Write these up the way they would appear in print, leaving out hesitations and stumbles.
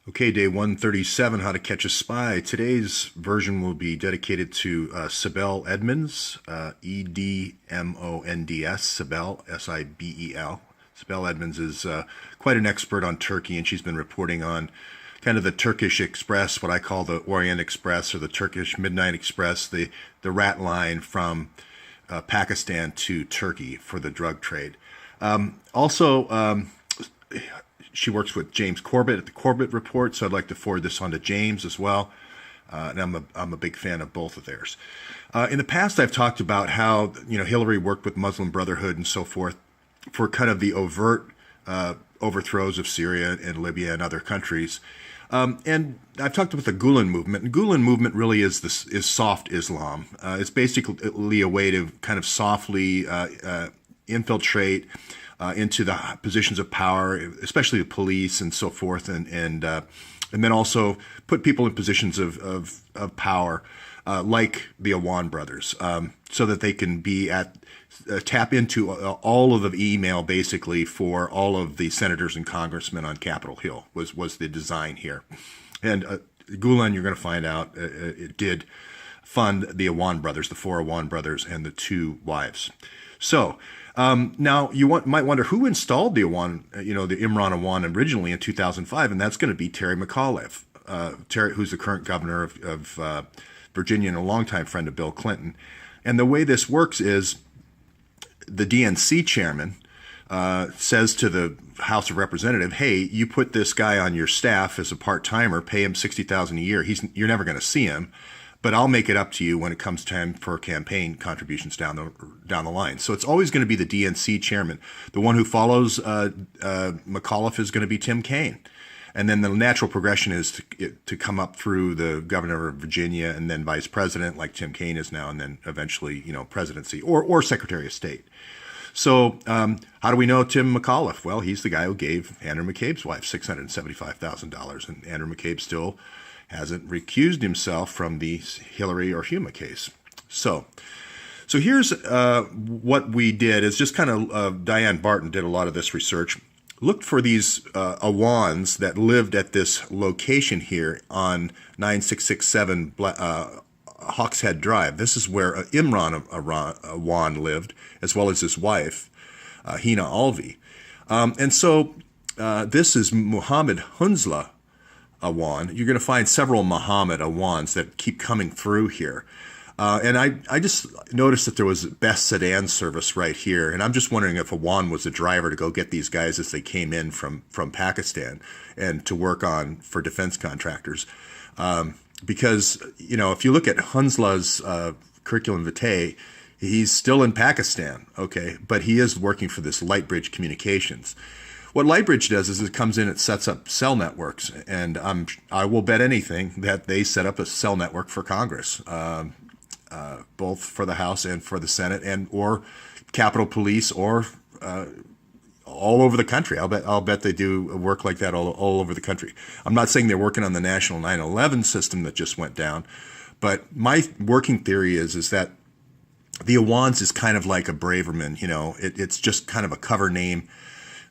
Okay, day 137, How to Catch a Spy. Today's version will be dedicated to Sibel Edmonds, Edmonds, Sibel, Sibel. Sibel Edmonds is quite an expert on Turkey, and she's been reporting on kind of the Turkish Express, what I call the Orient Express or the Turkish Midnight Express, the rat line from Pakistan to Turkey for the drug trade. Also, she works with James Corbett at the Corbett Report, so I'd like to forward this on to James as well. And I'm a big fan of both of theirs. In the past, I've talked about how Hillary worked with Muslim Brotherhood and so forth for kind of the overt overthrows of Syria and Libya and other countries. And I've talked about the Gulen movement. And Gulen movement really is soft Islam. It's basically a way to kind of softly infiltrate into the positions of power, especially the police and so forth, and then also put people in positions of power, like the Awan brothers, so that they can be tap into all of the email basically for all of the senators and congressmen on Capitol Hill was the design here. And Gulen, you're going to find out, it did fund the Awan brothers, the four Awan brothers, and the two wives. So now you might wonder who installed the Awan, the Imran Awan originally in 2005, and that's going to be Terry McAuliffe, who's the current governor of Virginia and a longtime friend of Bill Clinton. And the way this works is the DNC chairman says to the House of Representatives, "Hey, you put this guy on your staff as a part-timer, pay him $60,000 a year. You're never going to see him. But I'll make it up to you when it comes time for campaign contributions down the line." So it's always going to be the DNC chairman. The one who follows McAuliffe is going to be Tim Kaine. And then the natural progression is to come up through the governor of Virginia and then vice president, like Tim Kaine is now, and then eventually, presidency or secretary of state. So how do we know Tim McAuliffe? Well, he's the guy who gave Andrew McCabe's wife $675,000, and Andrew McCabe still hasn't recused himself from the Hillary or Huma case. So here's what we did is just kind of Diane Barton did a lot of this research. Looked for these Awans that lived at this location here on 9667 Hawkshead Drive. This is where Imran Awan lived, as well as his wife, Hina Alvi. And so this is Mohamad Hunzla Awan. You're going to find several Mohammed Awans that keep coming through here. And I just noticed that there was Best Sedan service right here. And I'm just wondering if Awan was the driver to go get these guys as they came in from Pakistan and to work for defense contractors. Because, if you look at Hunzla's curriculum vitae, he's still in Pakistan, okay? But he is working for this Lightbridge Communications. What Lightbridge does is it comes in, it sets up cell networks, and I will bet anything that they set up a cell network for Congress, both for the House and for the Senate, or Capitol Police, or all over the country. I'll bet they do work like that all over the country. I'm not saying they're working on the national 9/11 system that just went down, but my working theory is that the Awans is kind of like a Braverman. It's just kind of a cover name.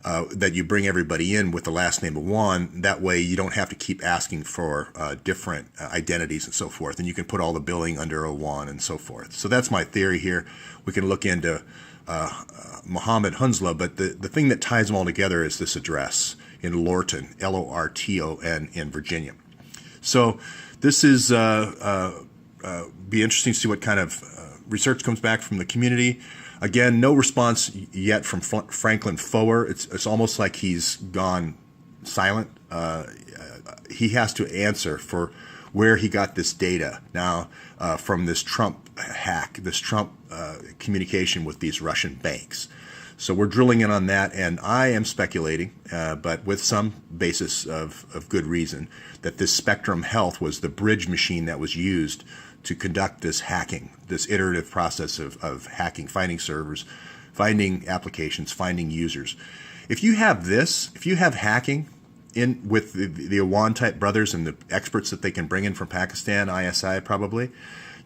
That you bring everybody in with the last name Awan. That way you don't have to keep asking for different identities and so forth. And you can put all the billing under Awan and so forth. So that's my theory here. We can look into Mohamad Hunzla, but the thing that ties them all together is this address in Lorton, Lorton, in Virginia. So this is be interesting to see what kind of research comes back from the community. Again, no response yet from Franklin Foer. It's almost like he's gone silent. He has to answer for where he got this data now from this Trump hack, this Trump communication with these Russian banks. So we're drilling in on that, and I am speculating, but with some basis of good reason, that this Spectrum Health was the bridge machine that was used to conduct this hacking, this iterative process of hacking, finding servers, finding applications, finding users. If you have hacking in with the Awan type brothers and the experts that they can bring in from Pakistan, ISI probably,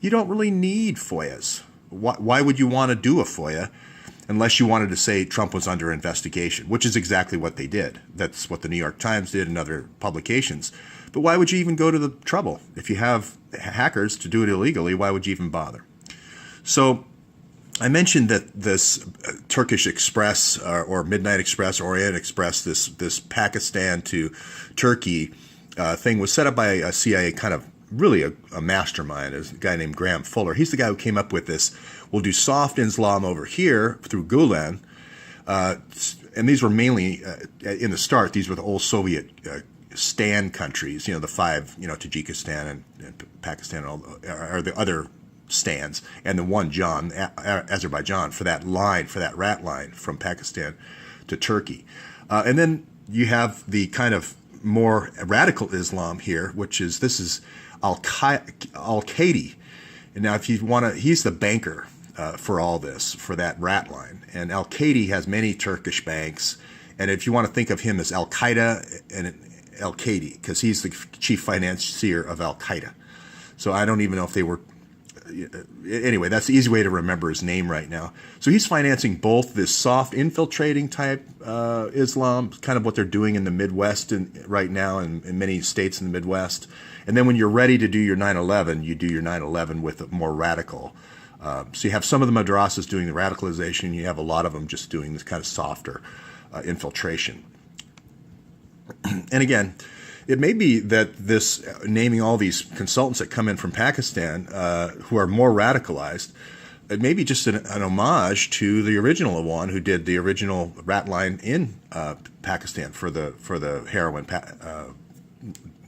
you don't really need FOIAs. Why would you want to do a FOIA? unless you wanted to say Trump was under investigation, which is exactly what they did. That's what the New York Times did and other publications. But why would you even go to the trouble? If you have hackers to do it illegally, why would you even bother? So I mentioned that this Turkish Express or Midnight Express, Orient Express, this Pakistan to Turkey thing was set up by a CIA kind of really a mastermind, a guy named Graham Fuller. He's the guy who came up with this. We'll do soft Islam over here through Gulen. And these were mainly, in the start, these were the old Soviet stand countries, the five, Tajikistan and Pakistan and all, or the other stands, and the one, Azerbaijan, for that rat line from Pakistan to Turkey. And then you have the kind of more radical Islam here, this is Al-Qaeda. And now if you want to, he's the banker for all this, for that rat line. And Al-Qaeda has many Turkish banks. And if you want to think of him as Al-Qaeda and Al-Qaeda, because he's the chief financier of Al-Qaeda. So I don't even know if they were, anyway, that's the easy way to remember his name right now. So he's financing both this soft infiltrating type Islam, kind of what they're doing in the Midwest right now and in many states in the Midwest. And then when you're ready to do your 9/11, you do your 9/11 with a more radical. So you have some of the madrasas doing the radicalization. You have a lot of them just doing this kind of softer infiltration. And again, it may be that this naming all these consultants that come in from Pakistan who are more radicalized, it may be just an homage to the original Awan, who did the original rat line in Pakistan for the heroin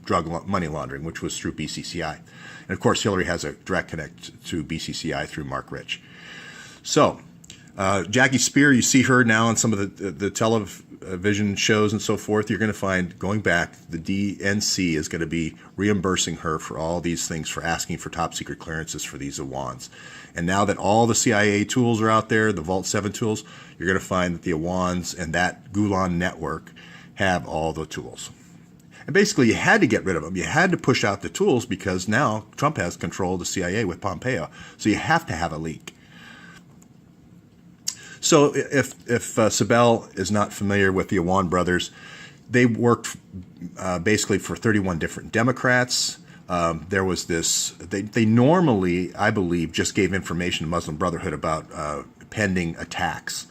drug money laundering, which was through BCCI. And of course, Hillary has a direct connect to BCCI through Mark Rich. So Jackie Spear, you see her now on some of the television shows and so forth. You're going to find, going back, the DNC is going to be reimbursing her for all these things, for asking for top secret clearances for these Awans. And now that all the CIA tools are out there, the Vault 7 tools, you're going to find that the Awans and that Gulen network have all the tools. And basically, you had to get rid of them. You had to push out the tools because now Trump has control of the CIA with Pompeo. So you have to have a leak. So if Sibel is not familiar with the Awan brothers, they worked basically for 31 different Democrats. There was this, they normally, I believe, just gave information to Muslim Brotherhood about pending attacks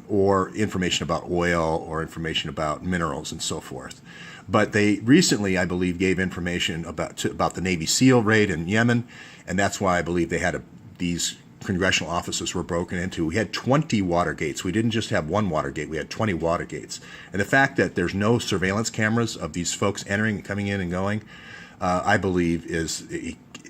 or information about oil or information about minerals and so forth. But they recently, I believe, gave information about the Navy SEAL raid in Yemen, and that's why I believe they had these congressional offices were broken into. We had 20 Watergates. We didn't just have one Watergate. We had 20 Watergates. And the fact that there's no surveillance cameras of these folks entering and coming in and going, I believe is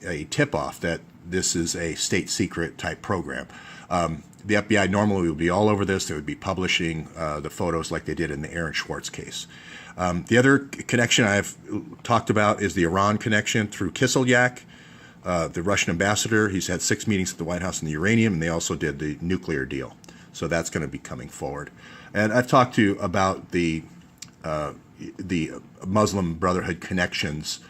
a tip-off that this is a state secret type program. The FBI normally would be all over this. They would be publishing the photos like they did in the Aaron Schwartz case. The other connection I've talked about is the Iran connection through Kislyak, the Russian ambassador. He's had 6 meetings at the White House on the uranium, and they also did the nuclear deal. So that's going to be coming forward. And I've talked to you about the Muslim Brotherhood connections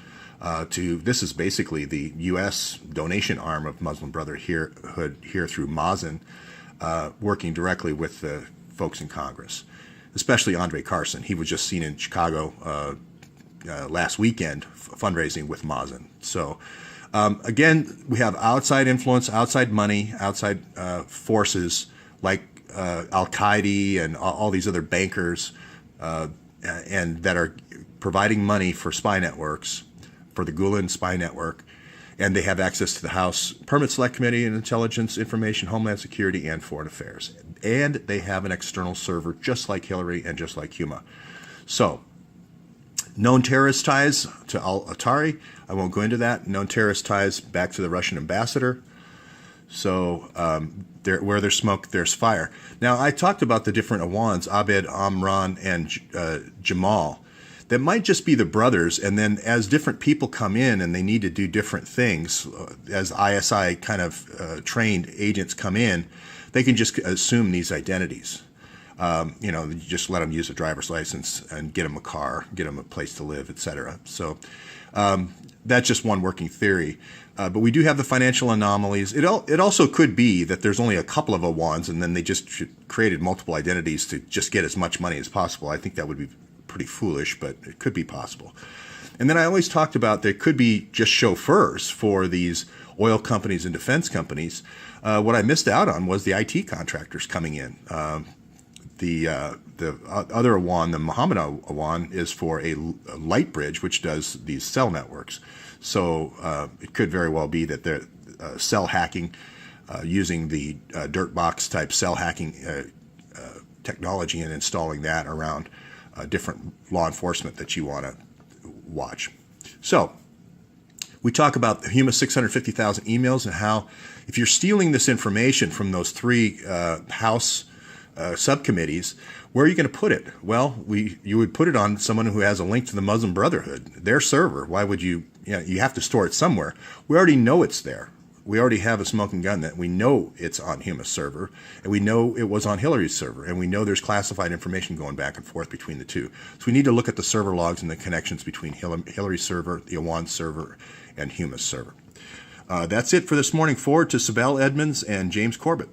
this is basically the U.S. donation arm of Muslim Brotherhood here through Mazen, working directly with the folks in Congress, especially Andre Carson. He was just seen in Chicago last weekend fundraising with Mazen. So again, we have outside influence, outside money, outside forces like Al-Qaeda and all these other bankers and that are providing money for spy networks, for the Gulen spy network, and they have access to the House Permit Select Committee and Intelligence, Information, Homeland Security, and Foreign Affairs. And they have an external server just like Hillary and just like Huma. So, known terrorist ties to al-Atari. I won't go into that. Known terrorist ties back to the Russian ambassador. So, where there's smoke, there's fire. Now, I talked about the different Awans, Abed, Amran, and Jamal. That might just be the brothers, and then as different people come in and they need to do different things, as ISI kind of trained agents come in, they can just assume these identities. You just let them use a driver's license and get them a car, get them a place to live, etc. So that's just one working theory. But we do have the financial anomalies. It also could be that there's only a couple of Awans, and then they just created multiple identities to just get as much money as possible. I think that would be pretty foolish, but it could be possible. And then I always talked about there could be just chauffeurs for these oil companies and defense companies. What I missed out on was the IT contractors coming in. The other Awan, the Mohamad Awan, is for a light bridge, which does these cell networks. So it could very well be that they're cell hacking, using the dirt box type cell hacking technology and installing that around different law enforcement that you want to watch. So we talk about the HUMA 650,000 emails and how if you're stealing this information from those three House subcommittees, where are you going to put it? Well, you would put it on someone who has a link to the Muslim Brotherhood, their server. Why would you have to store it somewhere. We already know it's there. We already have a smoking gun that we know it's on HUMA's server, and we know it was on Hillary's server, and we know there's classified information going back and forth between the two. So we need to look at the server logs and the connections between Hillary's server, the Awan server, and HUMA's server. That's it for this morning. Forward to Sibel Edmonds and James Corbett.